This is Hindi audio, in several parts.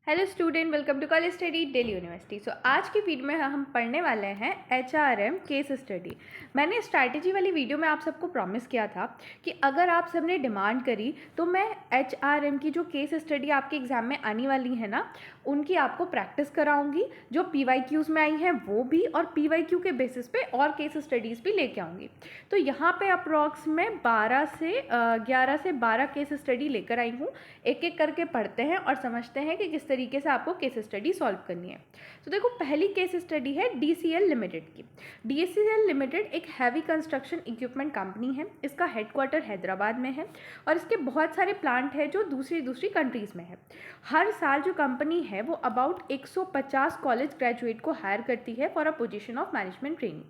Hello student, welcome to college study Delhi university. So आज की वीडियो में हम पढ़ने वाले हैं एचआरएम केस स्टडी। मैंने स्ट्रैटेजी वाली वीडियो में आप सबको प्रॉमिस किया था कि अगर आप सबने डिमांड करी तो मैं एचआरएम की जो केस स्टडी आपके एग्जाम में आने वाली है ना, उनकी आपको प्रैक्टिस कराऊंगी। जो पीवाईक्यूज़ में आई हैं वो भी, और पीवाईक्यू के बेसिस पे और केस स्टडीज़ भी लेके आऊँगी। तो यहाँ पे अप्रॉक्स में 11 से 12 केस स्टडी लेकर आई हूँ। एक एक करके पढ़ते हैं और समझते हैं कि किस तरीके से आपको केस स्टडी सॉल्व करनी है। तो देखो, पहली केस स्टडी है डीसीएल लिमिटेड की। डीसीएल लिमिटेड एक हैवी कंस्ट्रक्शन इक्विपमेंट कंपनी है। इसका हेडक्वार्टर हैदराबाद में है और इसके बहुत सारे प्लांट है जो दूसरी कंट्रीज़ में है। हर साल जो कंपनी है वो अबाउट 150 कॉलेज ग्रेजुएट को हायर करती है for a position of management training.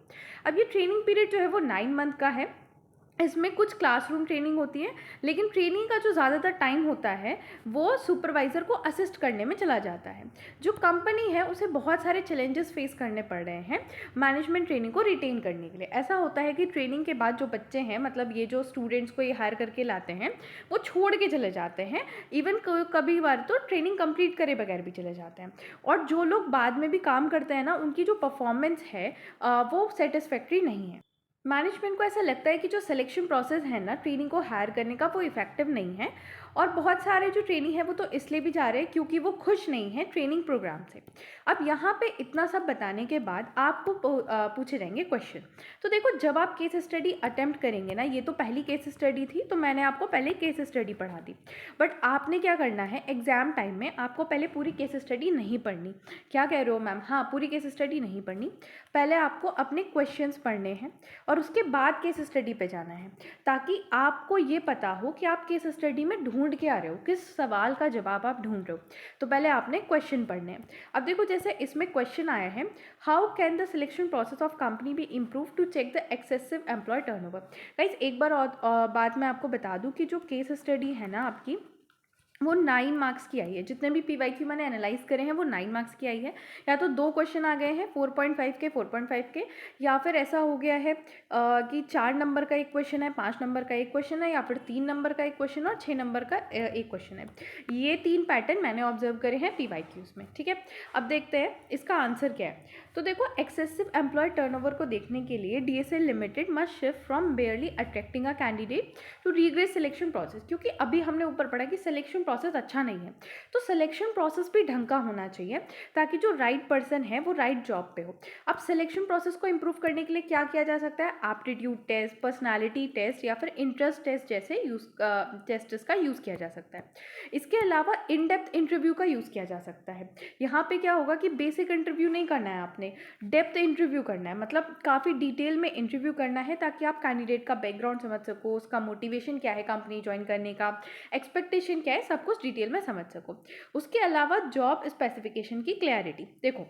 अब ये ट्रेनिंग पीरियड जो है वो 9 मंथ का है। इसमें कुछ क्लासरूम ट्रेनिंग होती है, लेकिन ट्रेनिंग का जो ज़्यादातर टाइम होता है वो सुपरवाइज़र को असिस्ट करने में चला जाता है। जो कंपनी है उसे बहुत सारे चैलेंजेस फेस करने पड़ रहे हैं मैनेजमेंट ट्रेनिंग को रिटेन करने के लिए। ऐसा होता है कि ट्रेनिंग के बाद जो बच्चे हैं, मतलब ये जो स्टूडेंट्स को ये हायर करके लाते हैं, वो छोड़ के चले जाते हैं। इवन कभी बार तो ट्रेनिंग कंप्लीट करे बगैर भी चले जाते हैं। और जो लोग बाद में भी काम करते हैं ना, उनकी जो परफॉर्मेंस है वो सेटिस्फैक्ट्री नहीं है। मैनेजमेंट को ऐसा लगता है कि जो सिलेक्शन प्रोसेस है ना ट्रेनिंग को हायर करने का, वो इफेक्टिव नहीं है। और बहुत सारे जो ट्रेनिंग है वो तो इसलिए भी जा रहे हैं क्योंकि वो खुश नहीं है ट्रेनिंग प्रोग्राम से। अब यहाँ पे इतना सब बताने के बाद आपको पूछे जाएंगे क्वेश्चन। तो देखो, जब आप केस स्टडी अटेम्प्ट करेंगे ना, ये तो पहली केस स्टडी थी तो मैंने आपको पहले केस स्टडी पढ़ा दी। बट आपने क्या करना है, एग्जाम टाइम में आपको पहले पूरी केस स्टडी नहीं पढ़नी। क्या कह रहे हो मैम? हाँ, पूरी केस स्टडी नहीं पढ़नी। पहले आपको अपने क्वेश्चंस पढ़ने हैं और उसके बाद केस स्टडी पे जाना है, ताकि आपको ये पता हो कि आप केस स्टडी में ढूंढ के आ रहे हो, किस सवाल का जवाब आप ढूंढ रहे हो। तो पहले आपने क्वेश्चन पढ़ने हैं। अब देखो, जैसे इसमें क्वेश्चन आया है, how can the selection process of company be improve to check the excessive employee turnover. Guys, एक बार और बात मैं आपको बता दूं कि जो केस स्टडी है ना आपकी, वो 9 मार्क्स की आई है। जितने भी पीवाईक्यू मैंने एनालाइज करे हैं वो 9 मार्क्स की आई है। या तो 2 क्वेश्चन आ गए हैं 4.5 के, 4.5 के, या फिर ऐसा हो गया है कि 4 नंबर का एक क्वेश्चन है, 5 नंबर का एक क्वेश्चन है, या फिर 3 नंबर का एक क्वेश्चन और 6 नंबर का एक क्वेश्चन है। ये 3 पैटर्न मैंने ऑब्जर्व करे हैं पीवाईक्यूज़ में। ठीक है, अब देखते हैं इसका आंसर क्या है। तो देखो, एक्सेसिव एम्प्लॉय टर्नओवर को देखने के लिए DSL limited must shift from barely attracting a candidate to rigorous selection process. क्योंकि अभी हमने ऊपर पढ़ा कि सिलेक्शन प्रोसेस अच्छा नहीं है, तो सिलेक्शन प्रोसेस भी ढंग का होना चाहिए ताकि जो राइट पर्सन है वो राइट जॉब पे हो। अब सिलेक्शन प्रोसेस को इंप्रूव करने के लिए क्या किया जा सकता है? एप्टीट्यूड टेस्ट, पर्सनालिटी टेस्ट या फिर इंटरेस्ट टेस्ट जैसे टेस्ट्स का यूज़ किया जा सकता है। इसके अलावा इन डेप्थ इंटरव्यू का यूज़ किया जा सकता है। यहाँ पे क्या होगा कि बेसिक इंटरव्यू नहीं करना है, आपने डेप्थ इंटरव्यू करना है, मतलब काफ़ी डिटेल में इंटरव्यू करना है ताकि आप कैंडिडेट का बैकग्राउंड समझ सको, उसका मोटिवेशन क्या है कंपनी ज्वाइन करने का, एक्सपेक्टेशन क्या है, सब कुछ डिटेल में समझ सको। उसके अलावा जॉब स्पेसिफिकेशन की क्लैरिटी। देखो,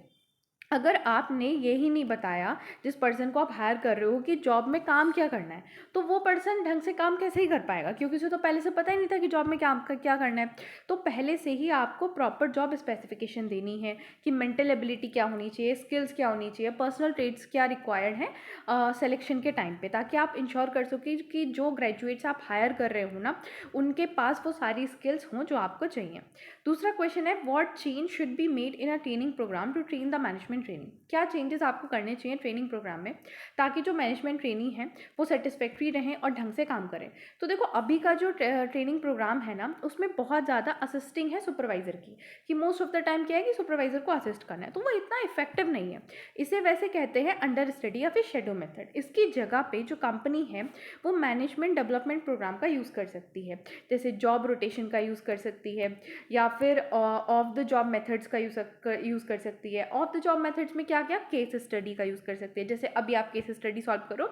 अगर आपने यही नहीं बताया जिस पर्सन को आप हायर कर रहे हो कि जॉब में काम क्या करना है, तो वो पर्सन ढंग से काम कैसे ही कर पाएगा, क्योंकि उसे तो पहले से पता ही नहीं था कि जॉब में क्या करना है। तो पहले से ही आपको प्रॉपर जॉब स्पेसिफिकेशन देनी है कि मेंटल एबिलिटी क्या होनी चाहिए, स्किल्स क्या होनी चाहिए, पर्सनल ट्रेड्स क्या रिक्वायर्ड है सिलेक्शन के टाइम पे, ताकि आप इंश्योर कर सके कि जो ग्रेजुएट्स आप हायर कर रहे हो ना, उनके पास वो सारी स्किल्स हों जो आपको चाहिए। दूसरा क्वेश्चन है, what change should be made in a training programme to train the management training. क्या चेंजेस आपको करने चाहिए ट्रेनिंग प्रोग्राम में ताकि जो मैनेजमेंट ट्रेनिंग है वो सेटिस्फैक्ट्री रहें और ढंग से काम करें। तो देखो, अभी का जो ट्रेनिंग प्रोग्राम है ना, उसमें बहुत ज़्यादा असिस्टिंग है सुपरवाइज़र की, कि मोस्ट ऑफ द टाइम क्या है कि सुपरवाइज़र को असिस्ट करना है, तो वो इतना इफेक्टिव नहीं है। इसे वैसे कहते हैं अंडर स्टडी या फिर शेडो मेथड। इसकी जगह पे जो कंपनी है वो मैनेजमेंट डेवलपमेंट प्रोग्राम का यूज़ कर सकती है, जैसे जॉब रोटेशन का यूज़ कर सकती है, या फिर ऑफ द जॉब मेथड्स का यूज़ कर सकती है। ऑफ द जॉब मेथड्स में क्या क्या? केस स्टडी का यूज़ कर सकती है, जैसे अभी आप केस स्टडी सॉल्व करो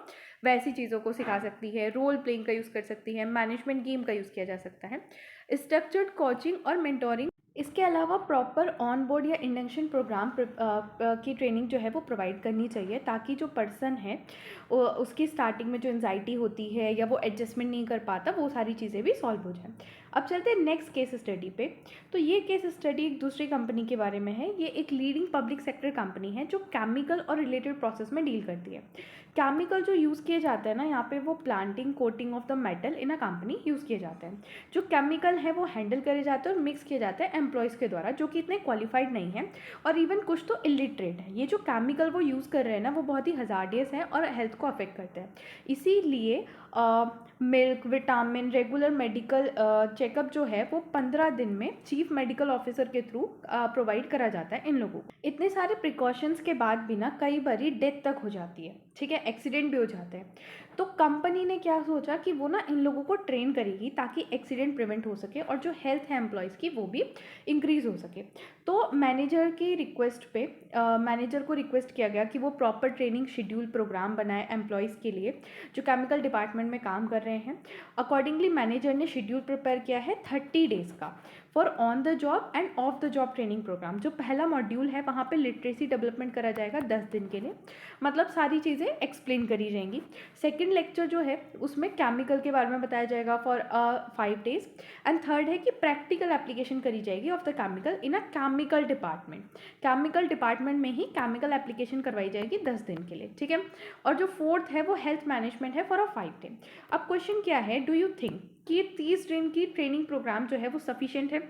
वैसी चीज़ों को सिखा सकती है। रोल प्लेइंग का यूज़ कर सकती है, मैनेजमेंट गेम का यूज़ किया जा सकता है, स्ट्रक्चर्ड कोचिंग और मेंटोरिंग। इसके अलावा प्रॉपर ऑन बोर्ड या इंडक्शन प्रोग्राम की ट्रेनिंग जो है वो प्रोवाइड करनी चाहिए, ताकि जो पर्सन है उसकी स्टार्टिंग में जो एंजाइटी होती है या वो एडजस्टमेंट नहीं कर पाता, वो सारी चीज़ें भी सॉल्व हो जाए। अब चलते हैं नेक्स्ट केस स्टडी पे। तो ये केस स्टडी एक दूसरी कंपनी के बारे में है। ये एक लीडिंग पब्लिक सेक्टर कंपनी है जो केमिकल और रिलेटेड प्रोसेस में डील करती है। केमिकल जो यूज़ किए जाते हैं ना यहाँ पे, वो planting coating of the metal in a company use किए जाते हैं। जो केमिकल है वो हैंडल करे जाते हैं और मिक्स किए जाते हैं एम्प्लॉयज़ के द्वारा, जो कि इतने क्वालिफाइड नहीं है और इवन कुछ तो इलिटरेट है। ये जो केमिकल वो यूज़ कर रहे हैं ना, वो बहुत ही हज़ार्डियस है और हेल्थ को अफेक्ट करते हैं। इसीलिए milk, vitamin, regular medical checkup जो है वो 15 दिन में चीफ मेडिकल ऑफिसर के थ्रू प्रोवाइड करा जाता है इन लोगों को। इतने सारे प्रिकॉशंस के बाद भी ना कई बारी डेथ तक हो जाती है, ठीक है, एक्सीडेंट भी हो जाते हैं। तो कंपनी ने क्या सोचा कि वो ना इन लोगों को ट्रेन करेगी ताकि एक्सीडेंट प्रिवेंट हो सके और जो हेल्थ है एम्प्लॉयज़ की वो भी इंक्रीज़ हो सके। तो मैनेजर की रिक्वेस्ट पे मैनेजर को रिक्वेस्ट किया गया कि वो प्रॉपर ट्रेनिंग शेड्यूल प्रोग्राम बनाए एम्प्लॉयज़ के लिए जो केमिकल डिपार्टमेंट में काम कर रहे हैं। अकॉर्डिंगली मैनेजर ने शेड्यूल प्रिपेयर किया है 30 डेज़ का for on the job and off the job training programme. जो पहला मॉड्यूल है वहाँ पे लिटरेसी डेवलपमेंट करा जाएगा 10 दिन के लिए, मतलब सारी चीज़ें एक्सप्लेन करी जाएंगी। सेकंड लेक्चर जो है उसमें केमिकल के बारे में बताया जाएगा फॉर 5 डेज़। एंड थर्ड है कि प्रैक्टिकल एप्लीकेशन करी जाएगी of the chemical in a chemical department. Chemical department में ही केमिकल एप्लीकेशन करवाई जाएगी 10 दिन के लिए, ठीक है। और जो फोर्थ है वो हेल्थ मैनेजमेंट है फॉर अ 5 डे। अब क्वेश्चन क्या है, डू यू थिंक कि 30 दिन की ट्रेनिंग प्रोग्राम जो है वो सफिशिएंट है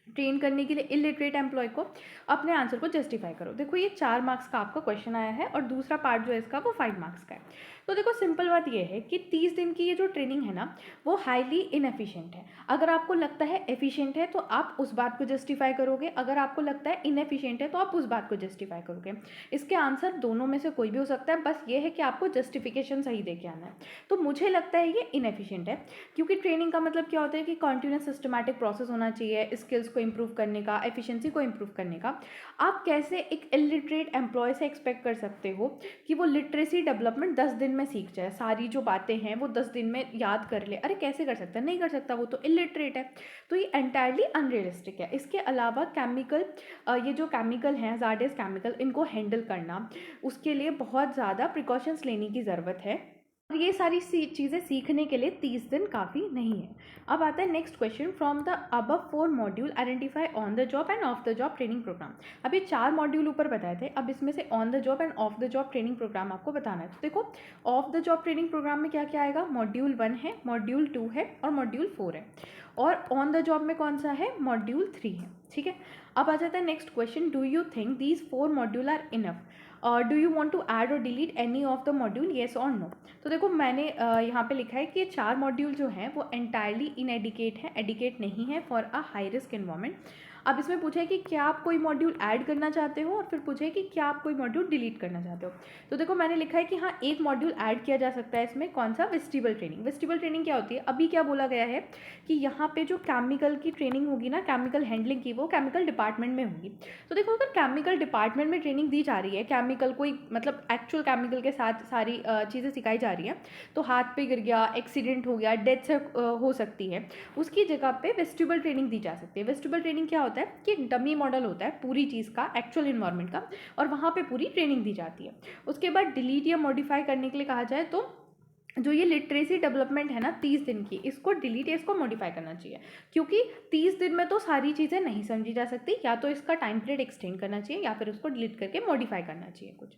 ट्रेन करने के लिए इलिटरेट एम्प्लॉय को? अपने आंसर को जस्टिफाई करो। देखो ये 4 मार्क्स का आपका क्वेश्चन आया है और दूसरा पार्ट जो है इसका वो 5 मार्क्स का है। तो देखो सिंपल बात ये है कि 30 दिन की ये जो ट्रेनिंग है ना वो हाईली इनएफिशिएंट है। अगर आपको लगता है एफिशिएंट है तो आप उस बात को जस्टिफाई करोगे, अगर आपको लगता है इनएफिशिएंट है तो आप उस बात को जस्टिफाई करोगे। इसके आंसर दोनों में से कोई भी हो सकता है, बस ये है कि आपको जस्टिफिकेशन सही दे के आना है। तो मुझे लगता है ये इनएफिशिएंट है, क्योंकि ट्रेनिंग का मतलब क्या होता है कि कॉन्टिन्यूस सिस्टमैटिक प्रोसेस होना चाहिए स्किल्स को इम्प्रूव करने का, एफिशिएंसी को इम्प्रूव करने का। आप कैसे एक इलिटरेट एम्प्लॉय से एक्सपेक्ट कर सकते हो कि वो लिटरेसी डेवलपमेंट 10 दिन में सीख जाए, सारी जो बातें हैं वो 10 दिन में याद कर ले? अरे कैसे कर सकता है? नहीं कर सकता, वो तो इलिटरेट है। तो ये एंटायरली अनरियलिस्टिक है। इसके अलावा केमिकल, ये जो केमिकल हैं हज़ार्डियस केमिकल, इनको हैंडल करना, उसके लिए बहुत ज़्यादा प्रिकॉशंस लेने की ज़रूरत है और ये सारी चीज़ें सीखने के लिए 30 दिन काफ़ी नहीं है। अब आता है next question, from the above 4 module identify on the job and off the job training programme. अब ये 4 मॉड्यूल ऊपर बताए थे, अब इसमें से on the job and off the job training programme आपको बताना है। तो देखो off the job training programme में क्या क्या आएगा, मॉड्यूल 1 है, मॉड्यूल 2 है और मॉड्यूल 4 है। और ऑन द जॉब में कौन सा है, मॉड्यूल 3 है, ठीक है। अब आ जाता है next question, do you think these 4 module are enough? Do you want to add और delete any of the module, yes और नो? तो देखो मैंने यहाँ पे लिखा है कि 4 मॉड्यूल जो हैं वो एंटायरली इनएडिकेट है, एडिकेट नहीं है for a high risk environment. अब इसमें पूछा है कि क्या आप कोई मॉड्यूल ऐड करना चाहते हो और फिर पूछा है कि क्या आप कोई मॉड्यूल डिलीट करना चाहते हो। तो देखो मैंने लिखा है कि हाँ एक मॉड्यूल ऐड किया जा सकता है इसमें, कौन सा, वेस्टिबल ट्रेनिंग। वेस्टिबल ट्रेनिंग क्या होती है, अभी क्या बोला गया है कि यहाँ पे जो केमिकल की ट्रेनिंग होगी ना, केमिकल हैंडलिंग की, वो केमिकल डिपार्टमेंट में होगी। तो देखो अगर केमिकल डिपार्टमेंट में ट्रेनिंग दी जा रही है, केमिकल कोई मतलब एक्चुअल केमिकल के साथ सारी चीज़ें सिखाई जा रही है, तो हाथ पे गिर गया, एक्सीडेंट हो गया, डेथ से हो सकती है, उसकी जगह पे वेस्टिबल ट्रेनिंग दी जा सकती है। वेस्टिबल ट्रेनिंग क्या होता है कि एक डमी मॉडल होता है पूरी चीज़ का, एक्चुअल इन्वायरमेंट का, और वहाँ पे पूरी ट्रेनिंग दी जाती है। उसके बाद डिलीट या मॉडिफाई करने के लिए कहा जाए तो जो ये लिटरेसी डेवलपमेंट है ना 30 दिन की, इसको डिलीट या इसको मॉडिफाई करना चाहिए, क्योंकि 30 दिन में तो सारी चीज़ें नहीं समझी जा सकती, या तो इसका टाइम पीरियड एक्सटेंड करना चाहिए या फिर उसको डिलीट करके मॉडिफाई करना चाहिए कुछ।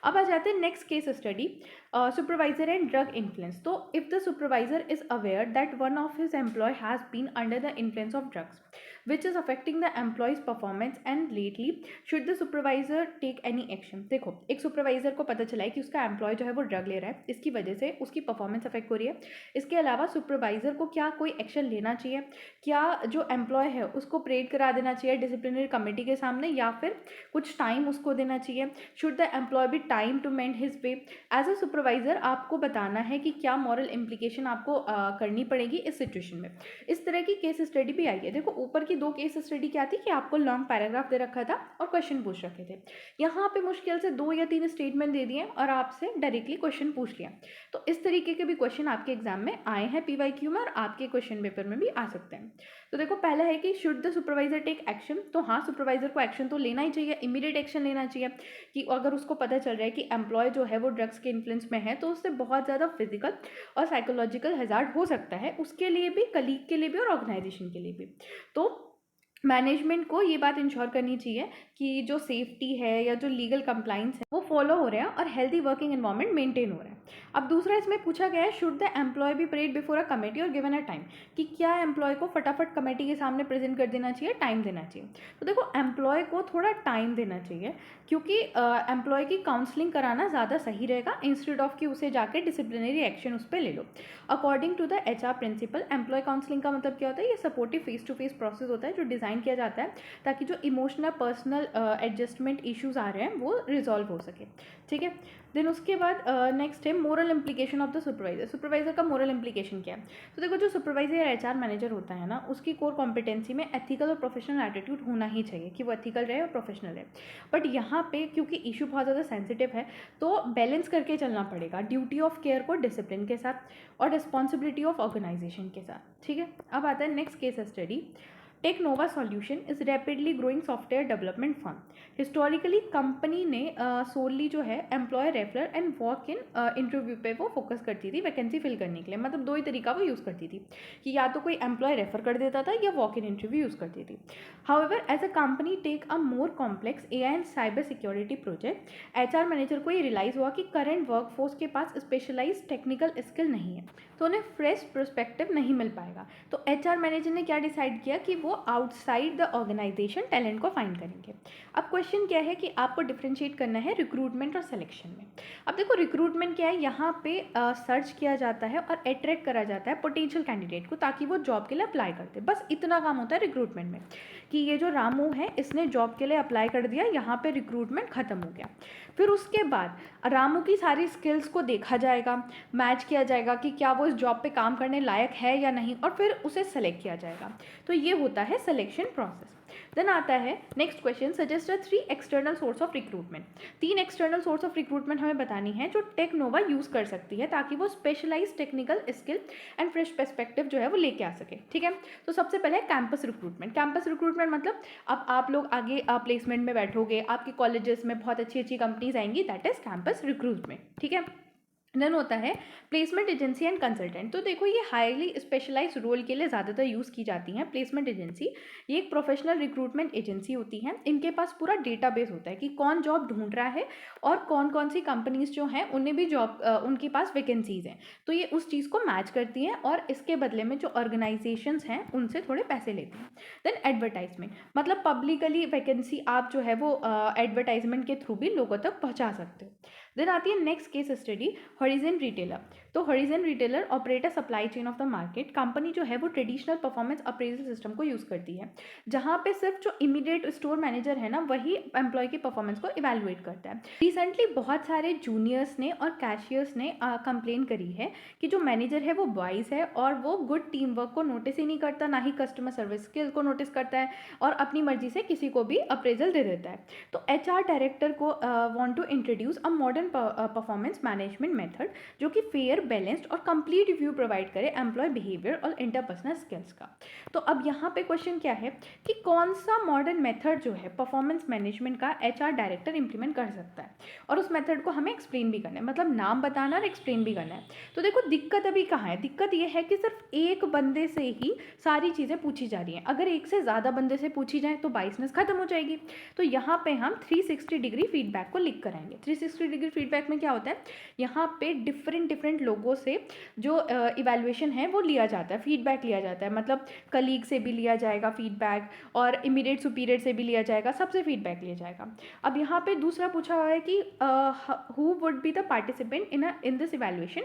अब आ जाते हैं next case study, supervisor and drug influence. तो if the supervisor is aware that one of his employee has been under the influence of drugs which is affecting the employee's performance and lately should the supervisor take any action. देखो एक सुपरवाइजर को पता चला है कि उसका एम्प्लॉय जो है वो ड्रग ले रहा है, इसकी वजह से उसकी परफॉर्मेंस अफेक्ट हो रही है। इसके अलावा सुपरवाइजर को क्या कोई एक्शन लेना चाहिए, क्या जो एम्प्लॉय है उसको परेड करा देना चाहिए डिसिप्लिनरी कमेटी के सामने, या फिर कुछ टाइम उसको देना चाहिए? Should the employee be time to mend his way? As a supervisor आपको बताना है कि क्या मॉरल इम्प्लीकेशन आपको करनी पड़ेगी इस सिचुएशन में। इस तरह की केस स्टडी भी आई है। देखो ऊपर की 2 केस स्टडी क्या थी कि आपको लॉन्ग पैराग्राफ दे रखा था और क्वेश्चन पूछ रखे थे, यहाँ पे मुश्किल से 2 या 3 स्टेटमेंट दे दिए और आपसे डायरेक्टली क्वेश्चन पूछ लिया। तो इस तरीके के भी क्वेश्चन आपके एग्जाम में आए हैं पीवाईक्यू में, और आपके क्वेश्चन पेपर में भी आ सकते हैं। तो देखो पहला है कि should the supervisor take action, तो हाँ सुपरवाइजर को एक्शन तो लेना ही चाहिए, इमीडिएट एक्शन लेना चाहिए कि अगर उसको पता चल रहा है कि एम्प्लॉय जो है वो ड्रग्स के इन्फ्लुएंस में है तो उससे बहुत ज़्यादा फिजिकल और साइकोलॉजिकल हैजार्ड हो सकता है, उसके लिए भी, कलीग के लिए भी और ऑर्गेनाइजेशन के लिए भी। तो मैनेजमेंट को ये बात इंश्योर करनी चाहिए कि जो सेफ्टी है या जो लीगल कंप्लाइंस है वो फॉलो हो रहे हैं और हेल्दी वर्किंग एनवायरनमेंट मेंटेन हो रहा है। अब दूसरा इसमें पूछा गया है should the employee be paraded before a committee और गिवन अ टाइम, कि क्या एम्प्लॉय को फटाफट कमेटी के सामने प्रेजेंट कर देना चाहिए, टाइम देना चाहिए। तो देखो एम्प्लॉय को थोड़ा टाइम देना चाहिए क्योंकि एम्प्लॉय की काउंसलिंग कराना ज़्यादा सही रहेगा इंस्टेड ऑफ कि उसे जाके डिसिप्लिनरी एक्शन उस पर ले लो। According to the HR principle, employee counselling का मतलब क्या होता है, ये supportive face to face process होता है जो डिज़ाइन किया जाता है ताकि जो इमोशनल पर्सनल एडजस्टमेंट इश्यूज आ रहे हैं वो रिजॉल्व हो सके। ठीक है, देन उसके बाद नेक्स्ट है moral implication of the supervisor. Supervisor का मोरल इम्प्लीकेशन क्या है, तो देखो जो सुपरवाइजर या HR मैनेजर होता है ना, उसकी कोर कॉम्पिटेंसी में एथिकल और प्रोफेशनल एटीट्यूड होना ही चाहिए कि वो एथिकल रहे और प्रोफेशनल रहे। बट यहाँ पे क्योंकि इशू बहुत ज़्यादा सेंसिटिव है तो बैलेंस करके चलना पड़ेगा ड्यूटी ऑफ केयर को डिसिप्लिन के साथ और रिस्पॉन्सिबिलिटी ऑफ ऑर्गेनाइजेशन के साथ। ठीक है, अब आता है next case study. Technova solution is rapidly growing software development firm. Historically company ने सोली जो है employee referral and walk in interview पे वो फोकस करती थी वैकेंसी फिल करने के लिए, मतलब दो ही तरीका वो यूज़ करती थी कि या तो कोई एम्प्लॉय रेफर कर देता था या वॉक इन इंटरव्यू यूज़ करती थी। However as a company take a more complex AI and cyber security project, HR manager को ये रियलाइज़ हुआ कि करंट वर्कफोर्स के पास स्पेशलाइज टेक्निकल स्किल नहीं है तो उन्हें फ्रेश पर्सपेक्टिव नहीं मिल पाएगा। तो HR मैनेजर ने क्या डिसाइड किया कि वो आउटसाइड द ऑर्गेनाइजेशन टैलेंट को फाइंड करेंगे। अब क्वेश्चन क्या है कि आपको डिफ्रेंशिएट करना है रिक्रूटमेंट और सिलेक्शन में। अब देखो रिक्रूटमेंट क्या है, यहाँ पे सर्च किया जाता है और अट्रैक्ट करा जाता है पोटेंशियल कैंडिडेट को ताकि वो जॉब के लिए अप्लाई करते, बस इतना काम होता है रिक्रूटमेंट में कि ये जो रामू है इसने जॉब के लिए अप्लाई कर दिया, यहाँ पे रिक्रूटमेंट खत्म हो गया। फिर उसके बाद रामू की सारी स्किल्स को देखा जाएगा, मैच किया जाएगा कि क्या वो इस जॉब पे काम करने लायक है या नहीं, और फिर उसे सेलेक्ट किया जाएगा। तो ये होता है सिलेक्शन प्रोसेस। देन आता है next question, suggest 3 external source of recruitment. 3 external source of recruitment हमें बतानी है जो टेक्नोवा यूज़ कर सकती है ताकि वो specialise technical skill and fresh perspective जो है वो लेके आ सके। ठीक है, तो सबसे पहले कैंपस रिक्रूटमेंट। कैंपस रिक्रूटमेंट मतलब अब आप लोग आगे प्लेसमेंट में बैठोगे, आपके कॉलेजेस में बहुत अच्छी अच्छी कंपनीज आएंगी, दैट इज कैंपस रिक्रूटमेंट। ठीक है, देन होता है प्लेसमेंट एजेंसी एंड कंसल्टेंट। तो देखो ये हाईली स्पेशलाइज रोल के लिए ज़्यादातर यूज़ की जाती हैं। प्लेसमेंट एजेंसी ये एक प्रोफेशनल रिक्रूटमेंट एजेंसी होती है, इनके पास पूरा डेटाबेस होता है कि कौन जॉब ढूंढ रहा है और कौन कौन सी कंपनीज जो हैं उन्हें भी जॉब उनके पास वैकेंसीज हैं, तो ये उस चीज़ को मैच करती हैं और इसके बदले में जो ऑर्गेनाइजेशंस हैं उनसे थोड़े पैसे लेती हैं। देन एडवर्टाइजमेंट मतलब पब्लिकली वैकेंसी आप जो है वो एडवर्टाइजमेंट के थ्रू भी लोगों तक पहुँचा सकते हो। देन आती है next case study, horizon retailer. तो horizon retailer operate a supply chain of the market. Company जो है वो ट्रेडिशनल परफॉर्मेंस अप्रेजल सिस्टम को यूज़ करती है जहाँ पे सिर्फ जो इमीडिएट स्टोर मैनेजर है ना वही एम्प्लॉय की परफॉर्मेंस को इवेलुएट करता है। रिसेंटली बहुत सारे जूनियर्स ने और कैशियर्स ने कंप्लेन करी है कि जो मैनेजर है वो बॉयज़ है और वो गुड टीम वर्क को नोटिस ही नहीं करता, ना ही कस्टमर सर्विस स्किल को नोटिस करता है और अपनी मर्जी से किसी को भी अप्रेजल दे देता है। तो HR डायरेक्टर को want to introduce a modern performance management method जो कि फेयर, बैलेंस्ड और कंप्लीट रिव्यू प्रोवाइड करे एम्प्लॉय बिहेवियर और इंटरपर्सनल स्किल्स का। तो अब यहाँ पे क्वेश्चन क्या है कि कौन सा मॉडर्न मेथड जो है परफॉर्मेंस मैनेजमेंट का HR डायरेक्टर इंप्लीमेंट कर सकता है और उस मेथड को हमें एक्सप्लेन भी करना है, मतलब नाम बताना और एक्सप्लेन भी करना है। तो देखो दिक्कत अभी कहाँ है, दिक्कत ये है कि सिर्फ एक बंदे से ही सारी चीज़ें पूछी जा रही हैं। अगर एक से ज़्यादा बंदे से पूछी जाए तो बाइसनेस खत्म हो जाएगी। तो यहाँ पे हम 360 डिग्री फीडबैक को लिख कर आएंगे। 360 डिग्री फीडबैक में क्या होता है, यहाँ पे डिफरेंट लोगों से जो इवैल्यूएशन है वो लिया जाता है, फीडबैक लिया जाता है, मतलब कलीग से भी लिया जाएगा फीडबैक और इमीडिएट सुपीरियर से भी लिया जाएगा, सबसे फीडबैक लिया जाएगा। अब यहाँ पे दूसरा पूछा हुआ है कि who would be the participant in this evaluation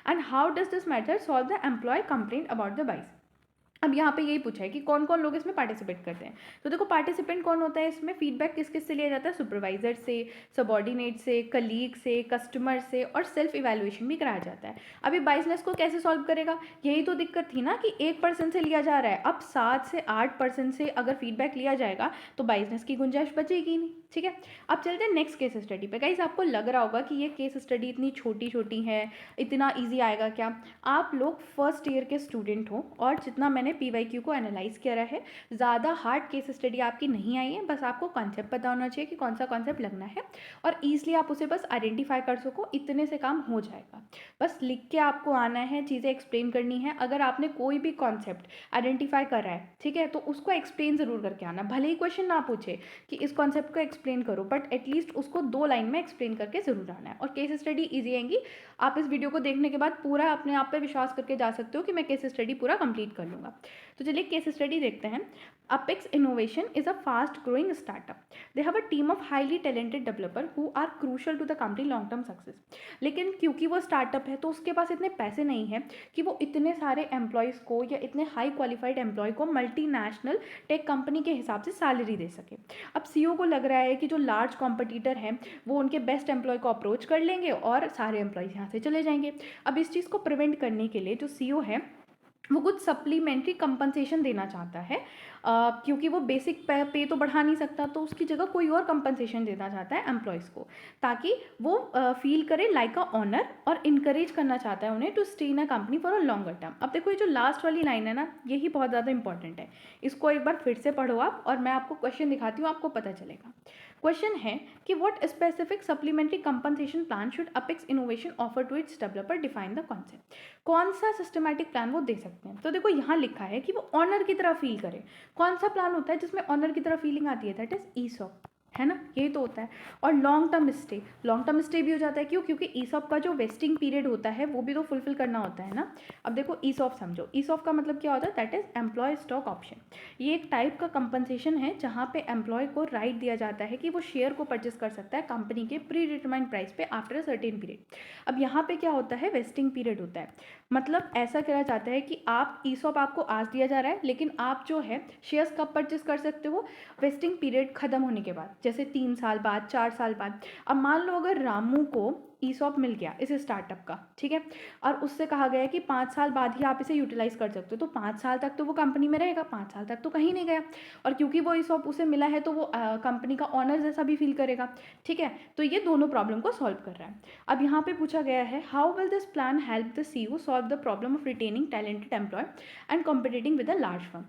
and how does this method solve the employee complaint about the bias. अब यहाँ पे यही पूछा है कि कौन कौन लोग इसमें पार्टिसिपेट करते हैं। तो देखो पार्टिसिपेंट कौन होता है इसमें, फीडबैक किस किस से लिया जाता है, सुपरवाइजर से, सबॉर्डिनेट से, कलीग से, कस्टमर से और सेल्फ इवैल्यूएशन भी कराया जाता है। अभी बाइसनेस को कैसे सॉल्व करेगा, यही तो दिक्कत थी ना कि 1% से लिया जा रहा है, अब 7 से 8% से अगर फीडबैक लिया जाएगा तो बाइसनेस की गुंजाइश बचेगी नहीं। ठीक है, अब चलते हैं नेक्स्ट केस स्टडी पे। गाइस आपको लग रहा होगा कि ये केस स्टडी इतनी छोटी छोटी है, इतना ईजी आएगा क्या। आप लोग फर्स्ट ईयर के स्टूडेंट हो और जितना मैंने PYQ को एनालाइज करा है। ज़्यादा हार्ड केस स्टडी आपकी नहीं आई है, बस आपको कॉन्सेप्ट पता होना चाहिए कि कौन सा कॉन्सेप्ट लगना है और ईजिली आप उसे बस आइडेंटिफाई कर सको, इतने से काम हो जाएगा। बस लिख के आपको आना है, चीज़ें एक्सप्लेन करनी है। अगर आपने कोई भी कॉन्सेप्ट आइडेंटिफाई करा है, ठीक है, तो उसको एक्सप्लेन ज़रूर करके आना। भले ही क्वेश्चन ना पूछे कि इस कॉन्सेप्ट को एक्सप्लेन करो, बट एटलीस्ट उसको 2 लाइन में एक्सप्लेन करके ज़रूर आना है। और केस स्टडी ईजी आएंगी। आप इस वीडियो को देखने के बाद पूरा अपने आप पे विश्वास करके जा सकते हो कि मैं केस स्टडी पूरा कंप्लीट कर लूँगा। तो चलिए केस स्टडी देखते हैं। Apex Innovation is a fast growing startup. They have a team of highly talented developers who are crucial to the company long term success. लेकिन क्योंकि वो स्टार्टअप है तो उसके पास इतने पैसे नहीं है कि वो इतने सारे एम्प्लॉयज़ को या इतने हाई क्वालिफाइड एम्प्लॉय को मल्टीनेशनल टेक कंपनी के हिसाब से सैलरी दे सके। अब सीईओ को लग रहा है कि जो लार्ज कॉम्पिटिटर हैं वो उनके बेस्ट एम्प्लॉय को अप्रोच कर लेंगे और सारे एम्प्लॉयज़ यहाँ से चले जाएंगे। अब इस चीज़ को प्रिवेंट करने के लिए जो सीईओ है वो कुछ सप्लीमेंट्री कंपनसेशन देना चाहता है, क्योंकि वो बेसिक पे तो बढ़ा नहीं सकता, तो उसकी जगह कोई और कंपनसेशन देना चाहता है एम्प्लॉयज़ को, ताकि वो फील करे लाइक अ ऑनर, और इनकरेज करना चाहता है उन्हें to stay in a company for a longer term. अब देखो ये जो लास्ट वाली लाइन है ना, यही बहुत ज़्यादा इंपॉर्टेंट है। इसको एक बार फिर से पढ़ो आप, और मैं आपको क्वेश्चन दिखाती हूँ, आपको पता चलेगा। क्वेश्चन है कि what specific supplementary compensation plan should Apex Innovation offer to its developer, define the concept. कौन सा सिस्टमैटिक प्लान वो दे सकते हैं। तो देखो यहाँ लिखा है कि वो ऑनर की तरह फील करे। कौन सा प्लान होता है जिसमें ऑनर की तरह फीलिंग आती है? दैट इज ईसॉप, है ना, यही तो होता है। और लॉन्ग टर्म स्टे भी हो जाता है। क्यों? क्योंकि ईसॉप का जो वेस्टिंग पीरियड होता है वो भी तो फुलफिल करना होता है ना। अब देखो ईसॉप समझो, ईसॉप का मतलब क्या होता है? That is employee stock option. ये एक टाइप का कंपनसेशन है जहाँ पे एम्प्लॉय को राइट दिया जाता है कि वो शेयर को परचेस कर सकता है कंपनी के प्री डिटरमाइंड प्राइस पे आफ्टर अ सर्टेन पीरियड। अब यहाँ पे क्या होता है? वेस्टिंग पीरियड होता है। मतलब ऐसा करा जाता है कि आप ईसॉप आपको आज दिया जा रहा है, लेकिन आप जो है शेयर्स कब परचेस कर सकते हो? वेस्टिंग पीरियड खत्म होने के बाद, जैसे 3 साल बाद, 4 साल बाद। अब मान लो अगर रामू को ईसॉप मिल गया इस स्टार्टअप का, ठीक है, और उससे कहा गया कि 5 साल बाद ही आप इसे यूटिलाइज कर सकते हो, तो 5 साल तक तो वो कंपनी में रहेगा, 5 साल तक तो कहीं नहीं गया। और क्योंकि वो ईसॉप उसे मिला है तो वो कंपनी का ऑनर जैसा भी फील करेगा, ठीक है। तो ये दोनों प्रॉब्लम को सॉल्व कर रहा है। अब यहाँ पे पूछा गया है, how will this plan help the CEO solve the problem of retaining talented employee and competing with a large firm.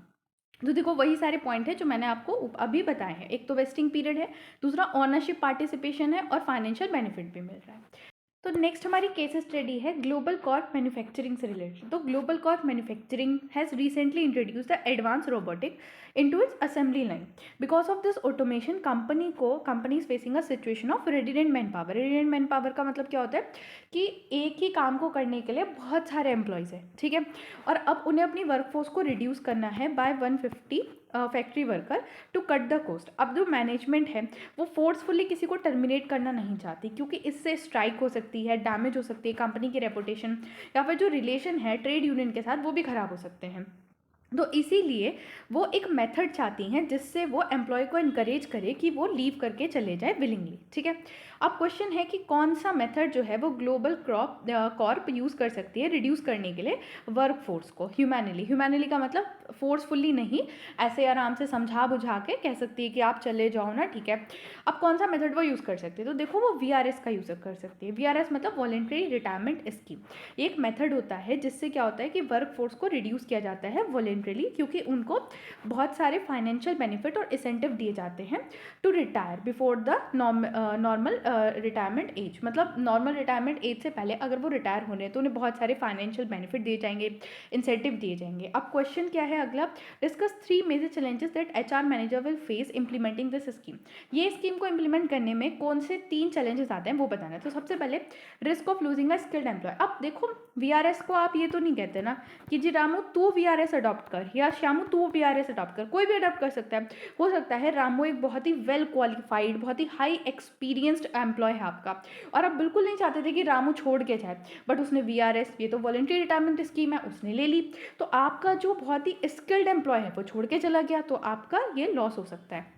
तो देखो वही सारे पॉइंट है जो मैंने आपको अभी बताए हैं। एक तो वेस्टिंग पीरियड है, दूसरा ऑनरशिप पार्टिसिपेशन है, और फाइनेंशियल बेनिफिट भी मिल रहा है। तो नेक्स्ट हमारी केस स्टडी है ग्लोबल कॉर्प मैन्युफैक्चरिंग से रिलेटेड। तो global Corp manufacturing has recently introduce the advance robotic into its assembly line. Because of this automation, company is facing a situation of redundant manpower. redundant manpower का मतलब क्या होता है कि एक ही काम को करने के लिए बहुत सारे एम्प्लॉयज़ हैं, ठीक है, और अब उन्हें अपनी वर्कफोर्स को रिड्यूस करना है by 150 factory worker to cut the cost. अब जो मैनेजमेंट है वो फोर्सफुली किसी को टर्मिनेट करना नहीं चाहती, क्योंकि इससे स्ट्राइक हो सकती है, डैमेज हो सकती है कंपनी की रेपुटेशन, या फिर जो रिलेशन है ट्रेड यूनियन के साथ वो भी ख़राब हो सकते हैं। तो इसीलिए वो एक मेथड चाहती हैं जिससे वो एम्प्लॉय को इनकरेज करे कि वो लीव करके चले जाए विलिंगली, ठीक है। अब क्वेश्चन है कि कौन सा मेथड जो है वो ग्लोबल कॉर्प यूज़ कर सकती है रिड्यूस करने के लिए वर्कफोर्स को ह्यूमैनली का मतलब फोर्सफुली नहीं, ऐसे आराम से समझा बुझा के कह सकती है कि आप चले जाओ ना, ठीक है। अब कौन सा मेथड वो यूज़ कर सकती है? तो देखो वो VRS का यूज़ कर सकती है। VRS मतलब वॉलेंट्री रिटायरमेंट स्कीम। ये एक मेथड होता है जिससे क्या होता है कि वर्कफोर्स को रिड्यूस किया जाता है वॉलेंट्रीली, क्योंकि उनको बहुत सारे फाइनेंशियल बेनिफिट और इंसेंटिव दिए जाते हैं to retire before the normal retirement age. मतलब नॉर्मल रिटायरमेंट एज से पहले अगर वो रिटायर होने हैं तो उन्हें बहुत सारे फाइनेंशियल बेनिफिट दिए जाएंगे, इंसेंटिव दिए जाएंगे। अब क्वेश्चन क्या है अगला? Discuss 3 major challenges that HR manager will face implementing this scheme. ये स्कीम को इंप्लीमेंट करने में कौन से 3 चैलेंजेस आते हैं वो बताना है। तो सबसे पहले risk of losing a skilled employee. अब देखो VRS को आप ये तो नहीं कहते ना कि जी रामू तू VRS अडॉप्ट कर, या श्यामू तू VRS अडॉप्ट कर, कोई भी अडॉप्ट कर सकता है। हो सकता है रामू एक बहुत ही वेल क्वालिफाइड, बहुत ही हाई एक्सपीरियंस्ड एम्प्लॉय है आपका, और आप बिल्कुल नहीं चाहते थे कि रामू छोड़ के जाए, बट उसने VRS, ये तो वॉलंटरी रिटायरमेंट स्कीम है, उसने ले ली, तो आपका जो बहुत ही स्किल्ड एम्प्लॉय है वो छोड़ के चला गया, तो आपका ये लॉस हो सकता है।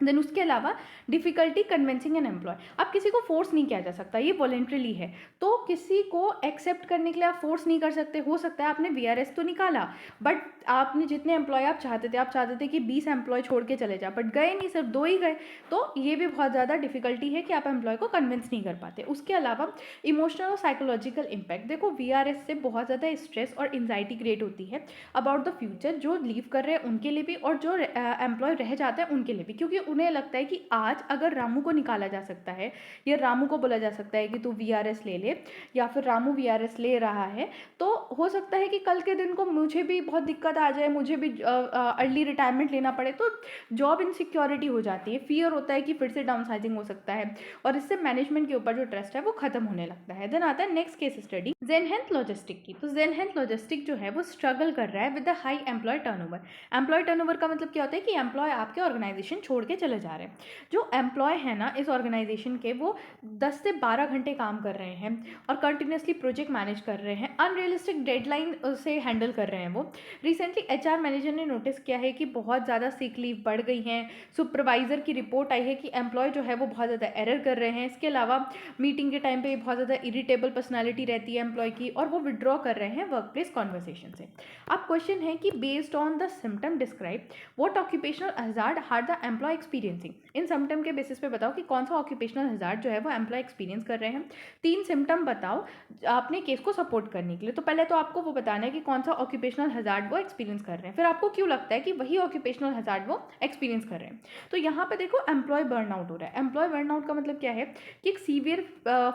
देन उसके अलावा डिफ़िकल्टी कन्विंसिंग एन एम्प्लॉय, अब किसी को फोर्स नहीं किया जा सकता, ये वॉलेंट्रीली है, तो किसी को एक्सेप्ट करने के लिए आप फोर्स नहीं कर सकते। हो सकता है आपने वीआरएस तो निकाला, बट आपने जितने एम्प्लॉय आप चाहते थे कि 20 एम्प्लॉय छोड़ के चले जाओ, बट गए नहीं, सिर्फ 2 ही गए, तो ये भी बहुत ज़्यादा डिफ़िकल्टी है कि आप एम्प्लॉय को कन्विंस नहीं कर पाते। उसके अलावा इमोशनल और साइकोलॉजिकल इम्पैक्ट, देखो वीआरएस से बहुत ज़्यादा स्ट्रेस और एंजाइटी क्रिएट होती है अबाउट द फ्यूचर, जो लीव कर रहे हैं उनके लिए भी और जो एम्प्लॉय रह जाता है उनके लिए भी, क्योंकि उन्हें लगता है कि आज अगर रामू को निकाला जा सकता है या रामू को बोला जा सकता है कि तू वीआरएस ले ले, या फिर रामू वीआरएस ले रहा है, तो हो सकता है कि कल के दिन को मुझे भी बहुत दिक्कत आ जाए, मुझे भी अर्ली रिटायरमेंट लेना पड़े, तो जॉब इनसिक्योरिटी हो जाती है, फियर होता है कि फिर से डाउनसाइजिंग हो सकता है, और इससे मैनेजमेंट के ऊपर जो ट्रस्ट है वो खत्म होने लगता है। देन आता है नेक्स्ट केस स्टडी ज़ेनहेल्थ लॉजिस्टिक की। तो ज़ेनहेल्थ लॉजिस्टिक जो है वो स्ट्रगल कर रहा है with the high employee turnover. Employee turnover का मतलब क्या होता है कि एम्प्लॉय आपके ऑर्गेनाइजेशन छोड़ के चले जा रहे हैं। जो एम्प्लॉय है ना इस ऑर्गेनाइजेशन के, वो 10 से 12 घंटे काम कर रहे हैं और कंटिन्यूसली प्रोजेक्ट मैनेज कर रहे हैं, अनरियलिस्टिक डेडलाइन से हैंडल कर रहे हैं। वो रिसेंटली एचआर मैनेजर ने नोटिस किया है कि बहुत ज़्यादा सिक लीव बढ़ गई हैं, सुपरवाइजर की रिपोर्ट आई है कि एम्प्लॉय जो है वो बहुत ज़्यादा एरर कर रहे हैं। इसके अलावा मीटिंग के टाइम पे बहुत ज़्यादा इरिटेबल पर्सनालिटी रहती है एम्प्लॉय की, और वो विड्रॉ कर रहे हैं वर्क प्लेस कॉन्वर्सेशन से। अब क्वेश्चन है कि based on the symptom describe what occupational hazard had the employee experiencing, इन सिम्टम के बेसिस पे बताओ कि कौन सा ऑक्यूपेशनल हजार्ड जो है वो एम्प्लॉय एक्सपीरियंस कर रहे हैं। 3 सिम्टम बताओ अपने केस को सपोर्ट करने के लिए। तो पहले तो आपको वो बताना है कि कौन सा ऑक्यूपेशनल हजार्ड वो एक्सपीरियंस कर रहे हैं, फिर आपको क्यों लगता है कि वही ऑक्यूपेशनल हजार्ड वो एक्सपीरियंस कर रहे हैं। तो यहाँ पे देखो एम्प्लॉय बर्नआउट हो रहा है। एम्प्लॉय बर्नआउट का मतलब क्या है कि एक सीवियर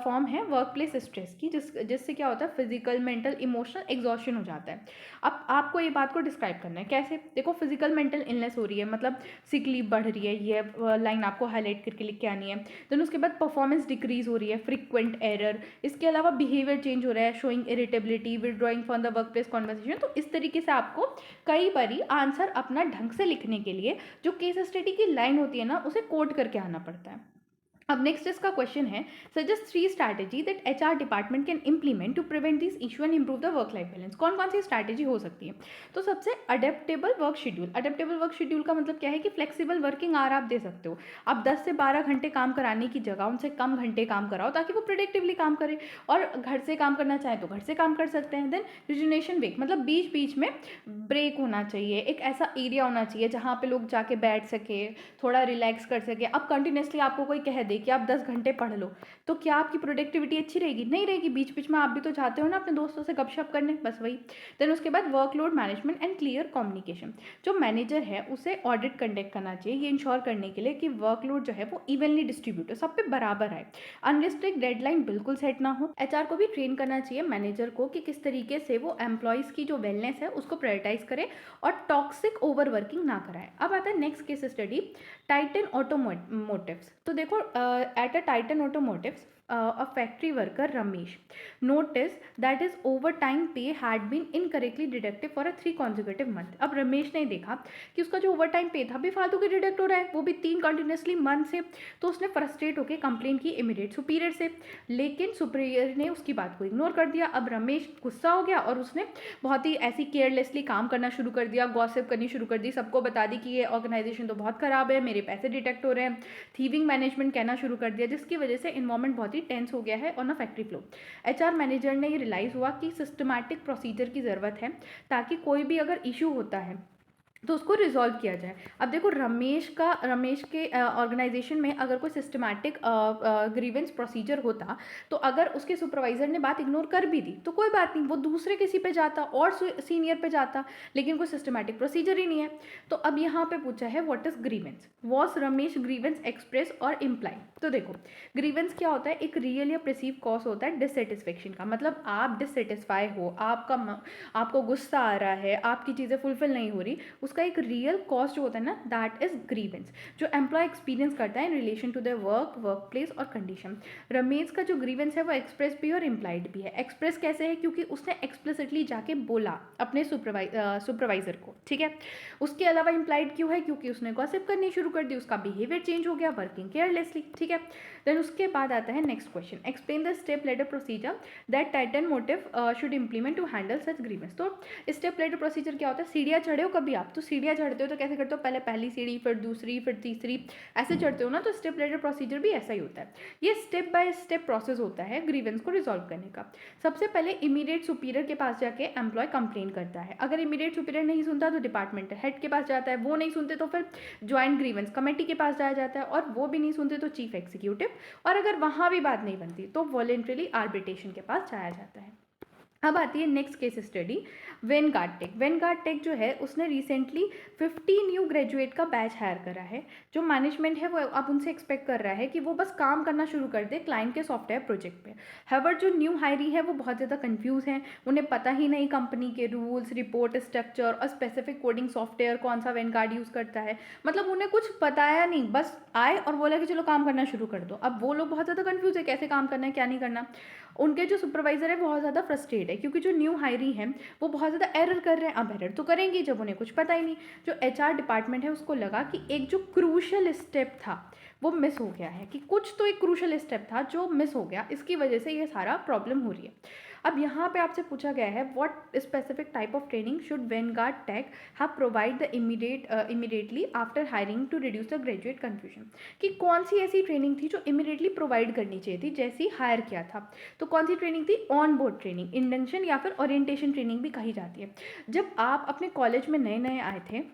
फॉर्म है वर्क प्लेस स्ट्रेस की, जिससे क्या होता है फिजिकल, मेंटल, इमोशनल एग्जॉस्शन हो जाता है। अब आपको ये बात को डिस्क्राइब करना है कैसे। देखो फिजिकल मेंटल इलनेस हो रही है, मतलब सिक लीव बढ़ रही है, ये लाइन आपको हाईलाइट करके लिख के आनी है। देन उसके बाद परफॉर्मेंस डिक्रीज हो रही है, फ्रीक्वेंट एरर, इसके अलावा बिहेवियर चेंज हो रहा है, showing irritability, withdrawing from the work place conversation. तो इस तरीके से आपको कई बारी आंसर अपना ढंग से लिखने के लिए जो केस स्टडी की लाइन होती है ना उसे कोट करके आना पड़ता है। अब नेक्स्ट इसका क्वेश्चन है, suggest 3 strategy that HR department can implement to prevent this issue and improve the work life balance. कौन कौन सी स्ट्रैटेजी हो सकती है। तो सबसे adaptable work schedule. Adaptable work schedule का मतलब क्या है कि फ्लेक्सिबल वर्किंग आवर आप दे सकते हो। आप 10 से 12 घंटे काम कराने की जगह उनसे कम घंटे काम कराओ ताकि वो प्रोडक्टिवली काम करे, और घर से काम करना चाहें तो घर से काम कर सकते हैं। देन रिजुनेशन ब्रेक, मतलब बीच बीच में ब्रेक होना चाहिए, एक ऐसा एरिया होना चाहिए जहाँ पे लोग जाके बैठ सके, थोड़ा रिलैक्स कर सके। अब कंटिन्यूसली आपको कोई कह दे कि आप 10 घंटे पढ़ लो, तो क्या आपकी प्रोडक्टिविटी अच्छी रहेगी? नहीं रहेगी। बीच बीच में आप भी तो चाहते हो ना अपने दोस्तों से गपशप करने, बस वही। देन उसके बाद workload management and clear communication. जो मैनेजर है उसे ऑडिट कंडक्ट करना चाहिए ये इंश्योर करने के लिए कि वर्कलोड जो है वो इवनली डिस्ट्रीब्यूट हो, सब पे बराबर है। अनरिस्ट्रिक्ट डेडलाइन बिल्कुल सेट ना हो। एचआर को भी ट्रेन करना चाहिए मैनेजर को कि किस तरीके से वो एम्प्लॉयज़ की जो वेलनेस है उसको प्रायोरिटाइज करे और टॉक्सिक ओवरवर्किंग ना कराए। अब आता है next case study, Titan automotives. तो देखो at a Titan automotives a factory worker Ramesh noticed that his overtime pay had been incorrectly deducted for a 3 consecutive month। अब रमेश ने देखा कि उसका जो ओवरटाइम पे था भी फालतू के डिडक्ट हो रहा है, वो भी 3 कंटिन्यूसली मंथ से। तो उसने फ्रस्ट्रेट होकर कंप्लेन की इमीडिएट सुपीरियर से, लेकिन सुपीरियर ने उसकी बात को इग्नोर कर दिया। अब रमेश गुस्सा हो गया और उसने बहुत ही ऐसी केयरलेसली काम करना शुरू कर दिया, गॉसिप करनी शुरू कर दी, सबको बता दी कि ये ऑर्गेनाइजेशन तो बहुत ख़राब है, मेरे पैसे डिटेक्ट हो रहे हैं, थीविंग मैनेजमेंट कहना शुरू कर दिया, जिसकी वजह से इन्वायरमेंट बहुत ही टेंस हो गया है on a factory flow. HR manager ने ये रियलाइज़ हुआ कि सिस्टमैटिक प्रोसीजर की ज़रूरत है ताकि कोई भी अगर इशू होता है तो उसको रिजॉल्व किया जाए। अब देखो रमेश के ऑर्गेनाइजेशन में अगर कोई सिस्टमैटिक ग्रीवेंस प्रोसीजर होता, तो अगर उसके सुपरवाइजर ने बात इग्नोर कर भी दी तो कोई बात नहीं, वो दूसरे किसी पे जाता और सीनियर पे जाता, लेकिन कोई सिस्टमैटिक प्रोसीजर ही नहीं है। तो अब यहाँ पे पूछा है what is grievance, was Ramesh grievance express और इम्प्लाई। तो देखो ग्रीवेंस क्या होता है, एक रियल या परसीव कॉज होता है डिससेटिस्फेक्शन का, मतलब आप डिससेटिस्फाई हो, आपको गुस्सा आ रहा है, आपकी चीज़ें फुलफिल नहीं हो रही, उसका एक रियल कॉस्ट जो होता है ना दैट इज ग्रीवेंस, जो एम्प्लॉय एक्सपीरियंस करता है in relation to their work place और कंडीशन। रमेश का जो ग्रीवेंस है वो एक्सप्रेस भी और इम्प्लाइड भी है। एक्सप्रेस कैसे है, क्योंकि उसने एक्सप्लिसिटली जाके बोला अपने सुपरवाइजर को, ठीक है। उसके अलावा इम्प्लाइड क्यों है, क्योंकि उसने गॉसिप करनी शुरू कर दी, उसका बिहेवियर चेंज हो गया, वर्किंग केयरलेसली, ठीक है। देन उसके बाद आता है next question, explain the step ladder procedure that Titan Motive should implement to handle such grievance. तो स्टेप लेटर प्रोसीजर क्या होता है, सीढ़ियाँ चढ़े हो कभी आप तो सीढ़ियाँ चढ़ते हो तो कैसे करते हो, पहले पहली सीढ़ी, फिर दूसरी, फिर तीसरी, ऐसे चढ़ते हो ना। तो स्टेप लेटर प्रोसीजर भी ऐसा ही होता है। ये स्टेप बाय स्टेप प्रोसेस होता है ग्रीवेंस को रिजॉल्व करने का। सबसे पहले इमीडिएट सुपीरियर के पास जाके एम्प्लॉय कंप्लेन करता है। अगर इमीडिएट सुपीरियर नहीं सुनता तो डिपार्टमेंट हेड के पास जाता है, वो नहीं सुनते तो फिर ज्वाइंट ग्रीवेंस कमेटी के पास जाया जाता है, और वो भी नहीं सुनते तो चीफ एग्जीक्यूटिव, और अगर वहाँ भी बात नहीं बनती तो वॉलेंट्रीली आर्बिट्रेशन के पास जाया जाता है। अब आती है next case study, Vanguard Tech. Vanguard Tech जो है उसने रिसेंटली 50 न्यू ग्रेजुएट का बैच हायर करा है। जो मैनेजमेंट है वो अब उनसे एक्सपेक्ट कर रहा है कि वो बस काम करना शुरू कर दे क्लाइंट के सॉफ्टवेयर प्रोजेक्ट पे। हाउएवर जो न्यू हायरी है वो बहुत ज़्यादा कंफ्यूज हैं, उन्हें पता ही नहीं कंपनी के रूल्स, रिपोर्ट स्ट्रक्चर और स्पेसिफिक कोडिंग सॉफ्टवेयर कौन सा वेनगार्ड यूज़ करता है। मतलब उन्हें कुछ बताया नहीं, बस आए और बोला कि चलो काम करना शुरू कर दो। अब वो लोग बहुत ज़्यादा कंफ्यूज है कैसे काम करना है क्या नहीं करना। उनके जो सुपरवाइजर है बहुत ज़्यादा फ्रस्ट्रेट है क्योंकि जो न्यू हायरी हैं वो बहुत ज़्यादा एरर कर रहे हैं। अब एरर तो करेंगे जब उन्हें कुछ पता ही नहीं। जो एचआर डिपार्टमेंट है उसको लगा कि एक जो क्रूशल स्टेप था वो मिस हो गया है, कि कुछ तो एक क्रूशल स्टेप था जो मिस हो गया, इसकी वजह से ये सारा प्रॉब्लम हो रही है। अब यहाँ पे आपसे पूछा गया है what specific type of training should Vanguard Tech have provide the immediately after hiring to reduce the graduate confusion. कि कौन सी ऐसी ट्रेनिंग थी जो इमीडिएटली प्रोवाइड करनी चाहिए थी जैसे ही हायर किया था। तो कौन सी ट्रेनिंग थी, ऑन बोर्ड ट्रेनिंग, इंडक्शन या फिर ओरिएंटेशन ट्रेनिंग भी कही जाती है। जब आप अपने कॉलेज में नए नए आए थे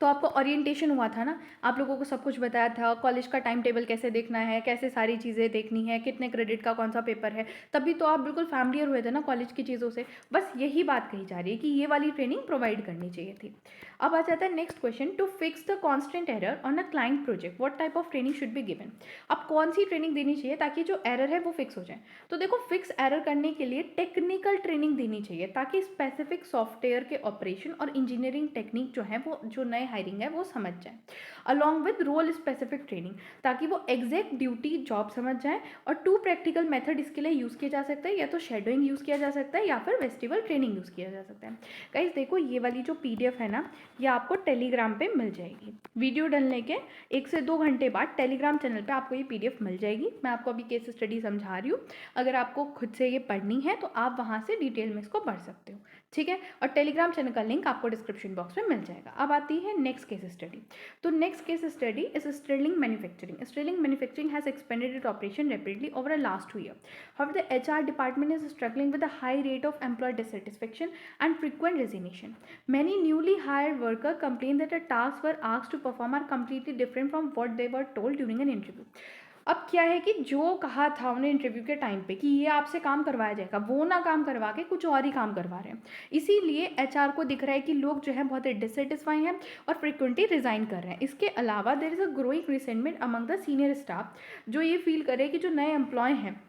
तो आपको ओरिएंटेशन हुआ था ना, आप लोगों को सब कुछ बताया था, कॉलेज का टाइम टेबल कैसे देखना है, कैसे सारी चीज़ें देखनी है, कितने क्रेडिट का कौन सा पेपर है। तभी तो आप बिल्कुल फैमिलियर हुए थे ना कॉलेज की चीज़ों से। बस यही बात कही जा रही है कि ये वाली ट्रेनिंग प्रोवाइड करनी चाहिए थी। अब आ जाता है next question, to fix the constant error on a client project what type of training should be given. अब कौन सी ट्रेनिंग देनी चाहिए ताकि जो एरर है वो फिक्स हो जाए। तो देखो, फिक्स एरर करने के लिए टेक्निकल ट्रेनिंग देनी चाहिए ताकि स्पेसिफिक सॉफ्टवेयर के ऑपरेशन और इंजीनियरिंग टेक्निक जो है वो जो नए हायरिंग है वो समझ जाए, along with role specific training, ताकि वो एग्जैक्ट ड्यूटी जॉब समझ जाए। और 2 प्रैक्टिकल मेथड इसके लिए यूज़ किया जा सकता है, या तो शेडोइंग यूज़ किया जा सकता है या फिर फेस्टिवल ट्रेनिंग यूज़ किया जा सकता है। गाइस देखो, ये वाली जो PDF है ना, ये आपको टेलीग्राम पे मिल जाएगी। वीडियो डलने के 1 से 2 घंटे बाद टेलीग्राम चैनल पे आपको ये PDF मिल जाएगी। मैं आपको अभी केस स्टडी समझा रही हूँ, अगर आपको खुद से ये पढ़नी है तो आप वहाँ से डिटेल में इसको पढ़ सकते हो, ठीक है। और टेलीग्राम चैनल का लिंक आपको डिस्क्रिप्शन बॉक्स में मिल जाएगा। अब आती है नेक्स्ट केस स्टडी। तो next case study is Sterling Manufacturing. Sterling Manufacturing has expanded it operation rapidly over a last 2 years. However, the HR department is struggling with a high rate of employee dissatisfaction and frequent resignation. Many newly hired workers complain that the tasks were asked to perform are completely different from what they were told during an interview. अब क्या है कि जो कहा था उन्हें इंटरव्यू के टाइम पे कि ये आपसे काम करवाया जाएगा, वो ना काम करवा के कुछ और ही काम करवा रहे हैं। इसीलिए HR को दिख रहा है कि लोग जो है बहुत ही डिससेटिस्फाई हैं और फ्रिक्वेंटली रिजाइन कर रहे हैं। इसके अलावा there is a growing resentment among the senior staff, जो ये फील करे कि जो नए एम्प्लॉय हैं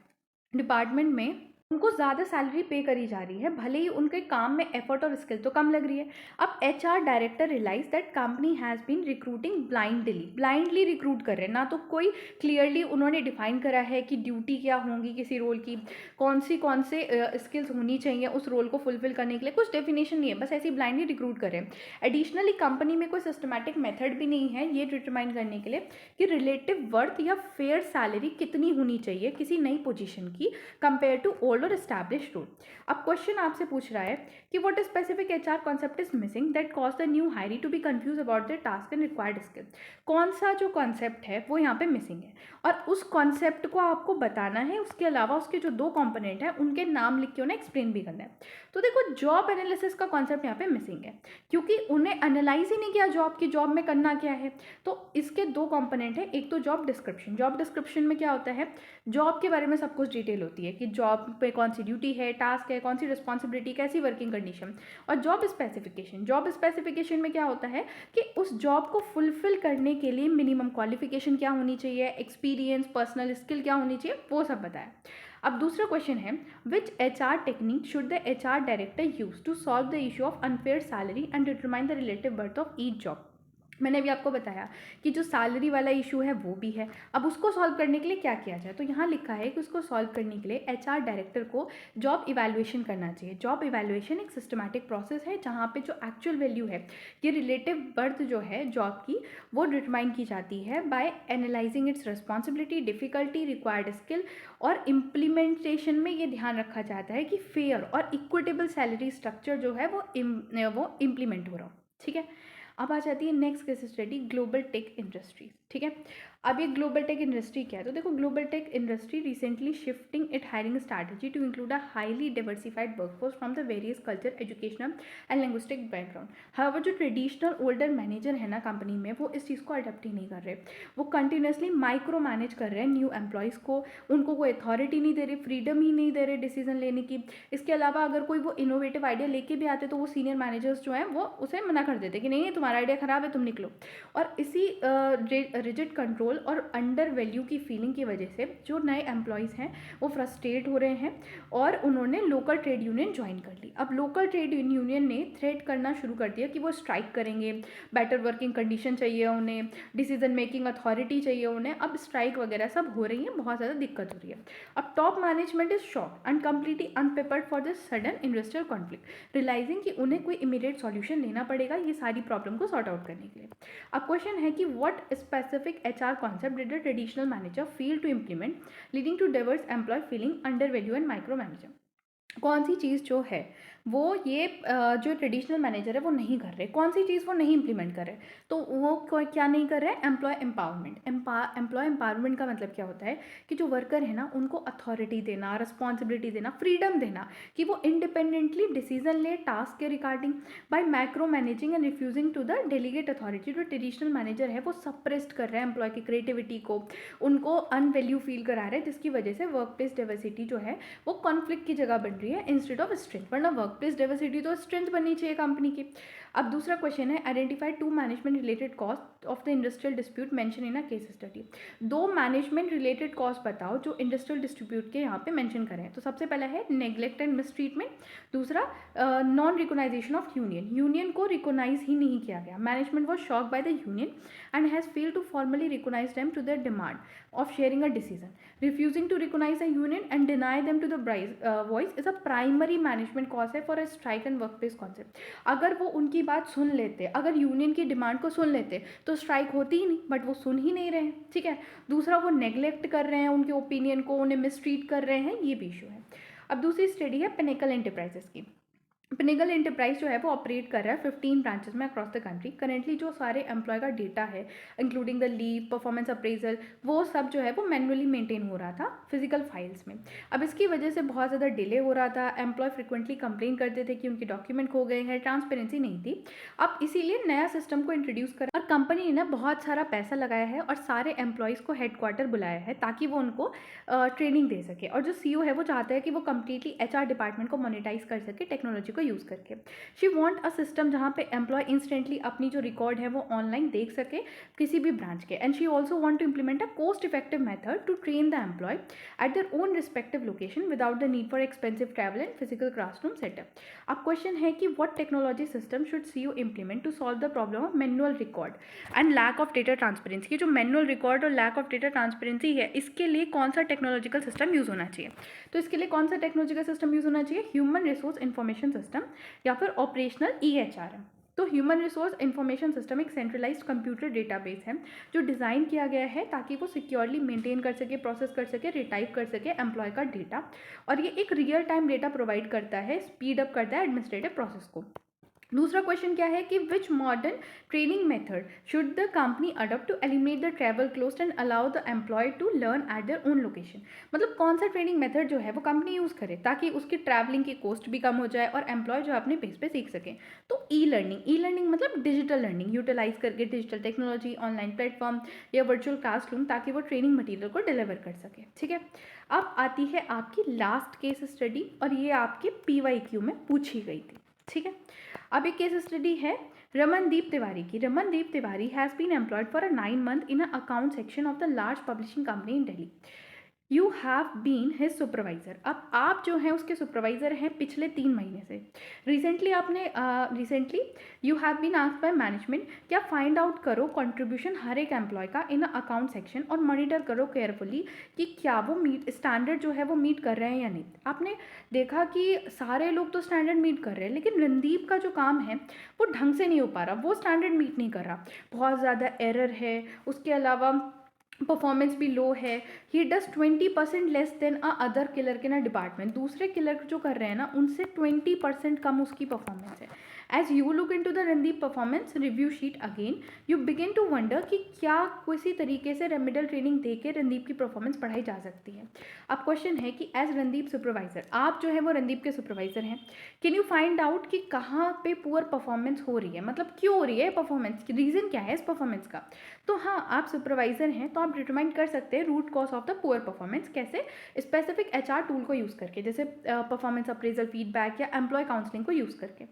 डिपार्टमेंट में उनको ज़्यादा सैलरी पे करी जा रही है, भले ही उनके काम में एफर्ट और स्किल तो कम लग रही है। अब HR director realise that company has been recruiting blindly recruit कर रहे हैं, ना तो कोई क्लियरली उन्होंने डिफाइन करा है कि ड्यूटी क्या होंगी किसी रोल की, कौन से स्किल्स होनी चाहिए उस रोल को फुलफिल करने के लिए, कुछ डेफिनेशन नहीं है, बस ऐसे ही ब्लाइंडली रिक्रूट कर रहे हैं। एडिशनली कंपनी में कोई सिस्टमैटिक मेथड भी नहीं है ये डिटरमाइन करने के लिए कि रिलेटिव वर्थ या फेयर सैलरी कितनी होनी चाहिए किसी नई पोजीशन की कंपेयर टू ओल्ड और एस्टैब्लिश्ड रूल। अब क्वेश्चन आपसे पूछ रहा है कि what specific HR concept is missing that cause the new hiree to be confuse about the task and required skill. कौन सा जो कॉन्सेप्ट है वो यहाँ पे मिसिंग है और उस कॉन्सेप्ट को आपको बताना है, उसके अलावा उसके जो 2 कॉम्पोनेंट हैं उनके नाम लिख के उन्हें एक्सप्लेन भी करना है। तो देखो, जॉब एनालिसिस का कॉन्सेप्ट यहाँ पे मिसिंग है क्योंकि उन्हें एनालाइज ही नहीं किया जॉब में करना क्या है। तो इसके 2 कॉम्पोनेंट है, एक तो जॉब डिस्क्रिप्शन में क्या होता है, जॉब के बारे में सब कुछ डिटेल होती है कि जॉब पे कौन सी ड्यूटी है, टास्क है, कौन सी रिस्पॉन्सिबिलिटी, कैसी वर्किंग कंडीशन। और जॉब स्पेसिफिकेशन में क्या होता है कि उस जॉब को फुलफिल करने के लिए मिनिमम क्वालिफिकेशन क्या होनी चाहिए, एक्सपीरियंस, पर्सनल स्किल क्या होनी चाहिए, वो सब बताया। अब दूसरा क्वेश्चन है, which HR technique should the HR director use to solve the issue of unfair salary and determine the relative worth of each job. मैंने अभी आपको बताया कि जो सैलरी वाला इशू है वो भी है। अब उसको सॉल्व करने के लिए क्या किया जाए, तो यहाँ लिखा है कि उसको सॉल्व करने के लिए HR डायरेक्टर को जॉब इवैल्यूएशन करना चाहिए। जॉब इवैल्यूएशन एक सिस्टमैटिक प्रोसेस है जहाँ पे जो एक्चुअल वैल्यू है, ये रिलेटिव बर्थ जो है जॉब की, वो डिटरमाइन की जाती है by analysing its responsibility, difficulty, required skill. और इम्प्लीमेंटेशन में ये ध्यान रखा जाता है कि फेयर और इक्विटेबल सैलरी स्ट्रक्चर जो है वो इम्प्लीमेंट हो रहा हो, ठीक है। अब आ जाती है next case study, global tech industries. ठीक है, अब ये ग्लोबल टेक इंडस्ट्री क्या है? तो देखो, global tech industry recently shifting it hiring strategy to include a highly diversified workforce from the various culture, educational and linguistic background. However जो ट्रेडिशनल ओल्डर मैनेजर है ना कंपनी में, वो इस चीज़ को अडॉप्ट ही नहीं कर रहे। वो कंटिन्यूसली माइक्रो मैनेज कर रहे हैं न्यू एम्प्लॉयज़ को, उनको कोई अथॉरिटी नहीं दे रहे, फ्रीडम ही नहीं दे रहे डिसीजन लेने की। इसके अलावा अगर कोई वो इनोवेटिव आइडिया लेके भी आते तो वो सीनियर मैनेजर्स जो हैं वो उसे मना कर देते कि नहीं, ये तुम्हारा आइडिया ख़राब है, तुम निकलो। और इसी रिजिड कंट्रोल और अंडर वैल्यू की फीलिंग की वजह से जो नए एम्प्लॉयज़ हैं वो फ्रस्ट्रेट हो रहे हैं और उन्होंने लोकल ट्रेड यूनियन ज्वाइन कर ली। अब लोकल ट्रेड यूनियन ने थ्रेट करना शुरू कर दिया कि वो स्ट्राइक करेंगे, बेटर वर्किंग कंडीशन चाहिए उन्हें, डिसीजन मेकिंग अथॉरिटी चाहिए उन्हें। अब स्ट्राइक वगैरह सब हो रही है, बहुत ज़्यादा दिक्कत हो रही है। अब top management is shocked and completely unprepared for this sudden industrial conflict, realising कि उन्हें कोई इमीडिएट सॉल्यूशन लेना पड़ेगा ये सारी प्रॉब्लम को सॉर्ट आउट करने के लिए। अब क्वेश्चन है कि what specific HR concept did the traditional manager fail to implement, leading to diverse employ feeling under value and micro manager. कौन सी चीज़ जो है वो ये जो ट्रेडिशनल मैनेजर है वो नहीं कर रहे, कौन सी चीज़ वो नहीं इम्प्लीमेंट कर रहे? तो वो क्या नहीं कर रहे हैं? Employ empowerment. एम्प्लॉय एम्पावरमेंट का मतलब क्या होता है कि जो वर्कर है ना उनको अथॉरिटी देना, रिस्पॉन्सिबिलिटी देना, फ्रीडम देना कि वो इंडिपेंडेंटली डिसीजन ले टास्क के regarding, by micro managing and refusing to the delegate authority. जो ट्रेडिशनल मैनेजर है वो सप्रेस्ड कर रहे हैं एम्प्लॉय की क्रिएटिविटी को, उनको अनवैल्यू फील करा रहे हैं, जिसकी वजह से वर्क प्लेस डाइवर्सिटी जो है वो कॉन्फ्लिक्ट की जगह बन रही है इंस्टेड ऑफ स्ट्रेंथ। वरना वर्क प्लेस डाइवर्सिटी तो स्ट्रेंथ बननी चाहिए कंपनी की। अब दूसरा क्वेश्चन है, identify 2 management related cost of the industrial dispute mention in a case study. 2 management related cost बताओ जो इंडस्ट्रियल डिस्प्यूट के यहाँ पे मेंशन करें। तो सबसे पहला है नेग्लेक्ट एंड मिसट्रीटमेंट, दूसरा non recognition of union. Union को रिकॉग्नाइज ही नहीं किया गया। Management was shock by the union and has failed to formally recognise them to their demand of sharing a decision. Refusing to recognize a union and deny them to the voice is a primary management cause है for a strike and workplace concept. अगर वो उनकी बात सुन लेते, अगर यूनियन की डिमांड को सुन लेते तो स्ट्राइक होती ही नहीं, बट वो सुन ही नहीं रहे हैं। ठीक है, दूसरा वो नेग्लेक्ट कर रहे हैं उनके ओपिनियन को, उन्हें मिसट्रीट कर रहे हैं, ये भी इशू है। अब दूसरी स्टडी है पिनेकल एंटरप्राइजेस की। पिनेकल एंटरप्राइज जो है वो ऑपरेट कर रहा है 15 ब्रांचेस में अक्रॉस द कंट्री। करेंटली जो सारे एम्प्लॉय का डेटा है including the leave, performance appraisal, वो सब जो है वो मैनुअली मेंटेन हो रहा था फिजिकल फाइल्स में। अब इसकी वजह से बहुत ज़्यादा डिले हो रहा था, एम्प्लॉय फ्रिक्वेंटली कंप्लेन करते थे कि उनके डॉक्यूमेंट खो गए हैं, ट्रांसपेरेंसी नहीं थी। अब इसीलिए नया सिस्टम को इंट्रोड्यूस करा और कंपनी ने ना बहुत सारा पैसा लगाया है और सारे एम्प्लॉयज़ को हेडक्वार्टर बुलाया है ताकि वो उनको ट्रेनिंग दे सके। और जो CEO है वो चाहता है कि वो कम्प्लीटली HR डिपार्टमेंट को मोनेटाइज कर सके टेक्नोलॉजी को यूज़ करके। शी वॉन्ट अ सिस्टम जहाँ पे एम्प्लॉय इंस्टेंटली अपनी जो रिकॉर्ड है वो ऑनलाइन देख सके किसी भी ब्रांच के। And she also want to implement a cost effective method to train the employ at their own respective location without the need for expensive travel and physical classroom setup. अब क्वेश्चन है कि what technology system should CEO implement to solve the problem of manual record and lack of data transparency. ये जो मैनुअल रिकॉर्ड और लैक ऑफ डेटा ट्रांसपेरेंसी है, इसके लिए कौन सा टेक्नोलॉजिकल सिस्टम यूज़ होना चाहिए? तो इसके लिए कौन सा टेक्नोलॉजिकल सिस्टम यूज़ होना चाहिए? ह्यूमन रिसोर्स इंफॉर्मेशन सिस्टम या फिर ऑपरेशनल EHRM। तो ह्यूमन रिसोर्स इंफॉर्मेशन सिस्टम एक सेंट्रलाइज्ड कंप्यूटर डेटाबेस है जो डिज़ाइन किया गया है ताकि वो सिक्योरली मेंटेन कर सके, प्रोसेस कर सके, रिटाइप कर सके एम्प्लॉय का डेटा। और ये एक रियल टाइम डेटा प्रोवाइड करता है, स्पीड अप करता है एडमिनिस्ट्रेटिव प्रोसेस को। दूसरा क्वेश्चन क्या है कि which modern training method should the company adopt to eliminate the travel cost and allow the employee to learn at their own location. मतलब कौन सा ट्रेनिंग मेथड जो है वो कंपनी यूज़ करे ताकि उसकी ट्रैवलिंग की कॉस्ट भी कम हो जाए और एम्प्लॉय जो अपने पेस पे सीख सके। तो ई लर्निंग मतलब डिजिटल लर्निंग यूटिलाइज करके डिजिटल टेक्नोलॉजी, ऑनलाइन प्लेटफॉर्म या वर्चुअल क्लासरूम, ताकि वो ट्रेनिंग मटीरियल को डिलीवर कर सके। ठीक है, अब आती है आपकी लास्ट केस स्टडी और ये आपके PYQ में पूछी गई थी। ठीक है, अब एक केस स्टडी है रमनदीप तिवारी की। Ramandeep Tiwari has been employed for a 9 month in a account section of the large publishing company in Delhi. You have been his supervisor. अब आप जो हैं उसके सुपरवाइज़र हैं पिछले 3 महीने से। Recently you have been asked by management क्या फाइंड आउट करो कंट्रीब्यूशन हर एक एम्प्लॉय का इन अकाउंट सेक्शन और मॉनिटर करो केयरफुली कि क्या वो स्टैंडर्ड जो है वो मीट कर रहे हैं या नहीं। आपने देखा कि सारे लोग तो स्टैंडर्ड मीट कर रहे हैं, लेकिन रणदीप का जो काम है वो ढंग से नहीं हो पा रहा, वो स्टैंडर्ड मीट नहीं कर रहा, बहुत ज़्यादा एरर है, उसके अलावा परफॉर्मेंस भी लो है। He does 20% less than a other killer के ना डिपार्टमेंट। दूसरे किलर जो कर रहे हैं ना उनसे 20% कम उसकी परफॉर्मेंस है। As you look into the Randeep performance review sheet again, you begin to wonder कि क्या किसी तरीके से रेमेडियल ट्रेनिंग दे के रणदीप की परफॉर्मेंस बढ़ाई जा सकती है। अब क्वेश्चन है कि एज रणदीप सुपरवाइजर, आप जो है वो रणदीप के सुपरवाइजर हैं, कैन यू फाइंड आउट कि कहाँ पे पुअर परफॉर्मेंस हो रही है, मतलब क्यों हो रही है परफॉर्मेंस, रीज़न क्या है इस परफॉर्मेंस का। तो हाँ, आप सुपरवाइजर हैं तो आप डिटरमाइन कर सकते हैं root cause of the poor performance कैसे, स्पेसिफिक एचआर टूल को यूज़ करके, जैसे परफॉर्मेंस अप्रेजल, फीडबैक या एम्प्लॉय काउंसलिंग को यूज़ करके।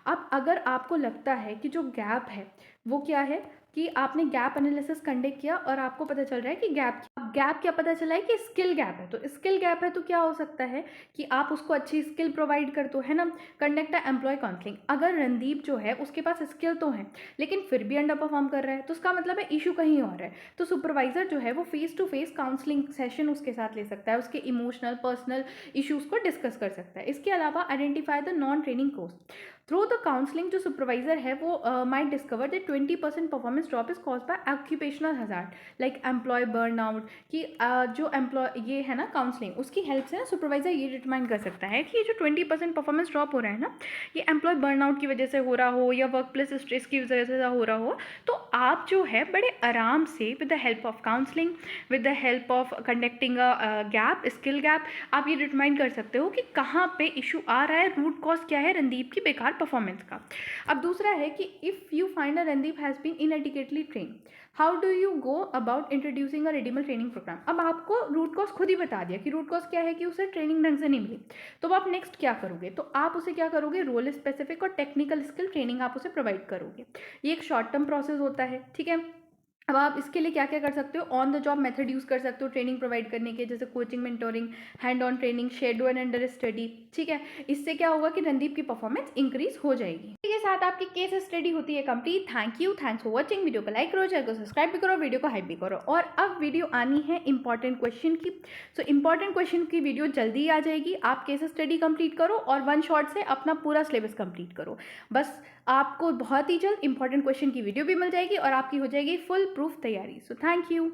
अब अगर आपको लगता है कि जो गैप है वो क्या है, कि आपने गैप एनालिसिस कंडक्ट किया और आपको पता चल रहा है कि गैप क्या पता चला है कि स्किल गैप है, तो स्किल गैप है तो क्या हो सकता है कि आप उसको अच्छी स्किल प्रोवाइड कर दो, है ना, कंडक्ट अ एम्प्लॉय काउंसलिंग। अगर रणदीप जो है उसके पास स्किल तो है लेकिन फिर भी अंडर परफॉर्म कर रहा है तो उसका मतलब है इशू कहीं और है, तो सुपरवाइजर जो है वो face to face counselling session उसके साथ ले सकता है, उसके इमोशनल पर्सनल इशूज़ को डिस्कस कर सकता है। इसके अलावा identify the non training cost through the counselling. जो सुपरवाइजर है वो might discover that 20% performance drop is cause by occupational hazard like employ burnout, कि जो एम्प्लॉय ये है ना काउंसलिंग, उसकी हेल्प से ना सुपरवाइजर ये डिटरमाइन कर सकता है कि ये जो 20% परफॉर्मेंस ड्रॉप हो रहा है ना, ये एम्प्लॉय बर्नआउट की वजह से हो रहा हो या वर्क प्लेस स्ट्रेस की वजह से हो रहा हो, तो आप जो है बड़े आराम से with the help of counselling, with the help of conducting a gap, skill gap, आप ये डिटरमाइन कर सकते हो कि कहाँ पे इशू आ रहा है, रूट कॉज क्या है रणदीप की बेकार परफॉर्मेंस का। अब दूसरा है कि if you find a Randeep has been inadequately trained, how do you go about introducing a remedial training programme. अब आपको रूट कॉज खुद ही बता दिया कि रूट कॉज क्या है, कि उसे ट्रेनिंग ढंग से नहीं मिली, तो आप नेक्स्ट क्या करोगे, तो आप उसे क्या करोगे, रोल स्पेसिफिक और टेक्निकल स्किल ट्रेनिंग आप उसे प्रोवाइड करोगे। ये एक शॉर्ट टर्म प्रोसेस होता है, ठीक है। अब आप इसके लिए क्या क्या कर सकते हो, on the job method use कर सकते हो ट्रेनिंग प्रोवाइड करने के, जैसे coaching, mentoring, hand on training, shadow and under study, ठीक है। इससे क्या होगा कि रणदीप की परफॉर्मेंस इंक्रीज हो जाएगी। इसके साथ आपकी केस स्टडी होती है complete. Thank you, thanks for watching. Video को लाइक करो, चैनल को सब्सक्राइब भी करो, वीडियो को हाइप भी करो। और अब वीडियो आनी है इंपॉर्टेंट क्वेश्चन की, सो इंपॉर्टेंट क्वेश्चन की वीडियो जल्दी आ जाएगी। आप केस स्टडी कंप्लीट करो और वन शॉट से अपना पूरा सिलेबस कंप्लीट करो, बस आपको बहुत ही जल्द इंपॉर्टेंट क्वेश्चन की वीडियो भी मिल जाएगी और आपकी हो जाएगी फुल प्रूफ तैयारी। So thank you.